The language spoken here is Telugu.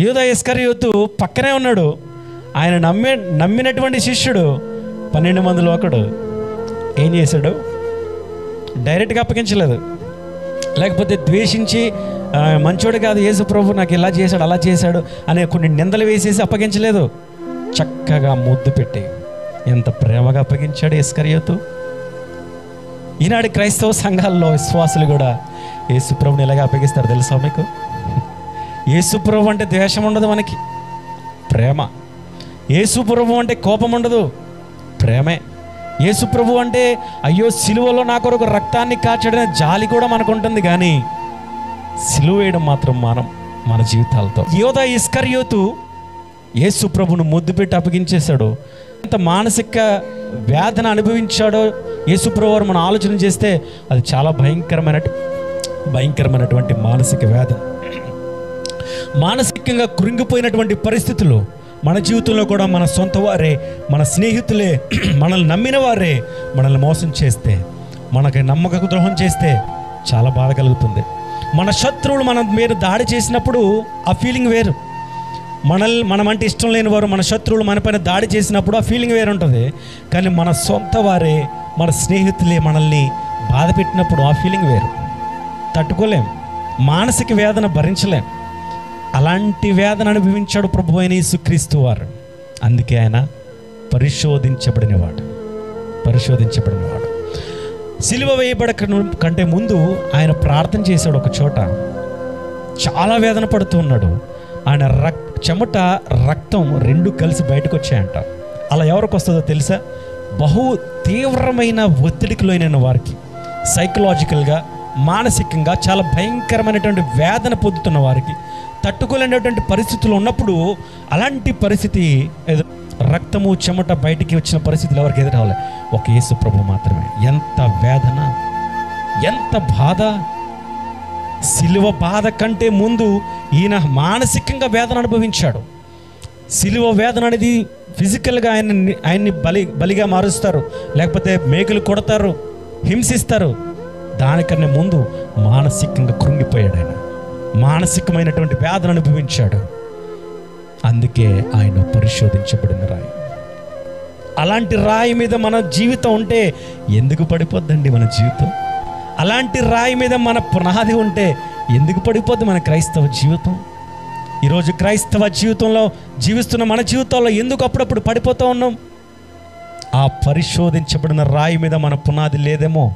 యూదా ఇస్కరియోతు పక్కనే ఉన్నాడు. ఆయన నమ్మినటువంటి శిష్యుడు 12 మందిలో ఒకడు. ఏం చేశాడు? డైరెక్ట్గా అప్పగించలేదు, లేకపోతే ద్వేషించి మంచోడు కాదు యేసు ప్రభు నాకు ఇలా చేశాడు అలా చేశాడు అనే కొన్ని నిందలు వేసేసి అప్పగించలేదు. చక్కగా ముద్దు పెట్టి ఎంత ప్రేమగా అప్పగించాడు ఇస్కరియోతు. ఈనాడు క్రైస్తవ సంఘాల్లో విశ్వాసులు కూడా యేసు ప్రభుని ఎలాగ అప్పగిస్తారు తెలుసా మీకు? యేసు ప్రభు అంటే ద్వేషం ఉండదు, మనకి ప్రేమ. యేసు ప్రభు అంటే కోపం ఉండదు, ప్రేమే. యేసు ప్రభు అంటే అయ్యో సిలువలో నా కొరకు రక్తాన్ని కాచడనే జాలి కూడా మనకు ఉంటుంది, కానీ సిలువ వేయడం మాత్రం మన జీవితాలతో. యూదా ఇస్కరియోతు యేసు ప్రభును ముద్దు పెట్టి అప్పగించేశాడు. ఎంత మానసిక వేదన అనుభవించాడో యేసు ప్రభు వారు మనం ఆలోచన చేస్తే అది చాలా భయంకరమైనటువంటి మానసిక వేదన. మానసికంగా కృంగిపోయినటువంటి పరిస్థితులు మన జీవితంలో కూడా మన సొంత వారే, మన స్నేహితులే, మనల్ని నమ్మిన వారే మనల్ని మోసం చేస్తే, మనకి నమ్మక ద్రోహం చేస్తే చాలా బాధ కలుగుతుంది. మన శత్రువులు మన మీద దాడి చేసినప్పుడు ఆ ఫీలింగ్ వేరు. మనమంటే ఇష్టం లేని వారు మన శత్రువులు మన పైన దాడి చేసినప్పుడు ఆ ఫీలింగ్ వేరు ఉంటుంది. కానీ మన సొంత వారే, మన స్నేహితులే మనల్ని బాధ పెట్టినప్పుడు ఆ ఫీలింగ్ వేరు. తట్టుకోలేం, మానసిక వేదన భరించలేం. అలాంటి వేదన అనుభవించాడు ప్రభు అయిన యేసుక్రీస్తు వారు. అందుకే ఆయన పరిశోధించబడినవాడు. సిలువ వేయబడ కంటే ముందు ఆయన ప్రార్థన చేశాడు. ఒక చోట చాలా వేదన పడుతూ ఉన్నాడు. ఆయన చెమట రక్తం 2 కలిసి బయటకు వచ్చాయంట. అలా ఎవరికి వస్తుందో తెలుసా? బహు తీవ్రమైన ఒత్తిడికి లోనైన వారికి, సైకలాజికల్గా మానసికంగా చాలా భయంకరమైనటువంటి వేదన పొందుతున్న వారికి, తట్టుకోలేనటువంటి పరిస్థితులు ఉన్నప్పుడు అలాంటి పరిస్థితి రక్తము చెమట బయటికి వచ్చిన పరిస్థితులు ఎవరికి ఎదురవ్వాలి? ఒక యేసు ప్రభు మాత్రమే. ఎంత వేదన, ఎంత బాధ! సిలువ బాధ కంటే ముందు ఈయన మానసికంగా వేదన అనుభవించాడు. సిలువ వేదన అనేది ఫిజికల్గా ఆయన్ని బలిగా మారుస్తారు, లేకపోతే మేకులు కొడతారు, హింసిస్తారు. దానికన్నా ముందు మానసికంగా కృంగిపోయాడు. ఆయన మానసికమైనటువంటి వేదన అనుభవించాడు. అందుకే ఆయన పరిశోధించబడిన రాయి. అలాంటి రాయి మీద మన జీవితం ఉంటే ఎందుకు పడిపోద్దండి మన జీవితం? అలాంటి రాయి మీద మన పునాది ఉంటే ఎందుకు పడిపోద్ది మన క్రైస్తవ జీవితం? ఈరోజు క్రైస్తవ జీవితంలో జీవిస్తున్న మన జీవితాల్లో ఎందుకు అప్పుడప్పుడు పడిపోతూ ఉన్నాం? ఆ పరిశోధించబడిన రాయి మీద మన పునాది లేదేమో.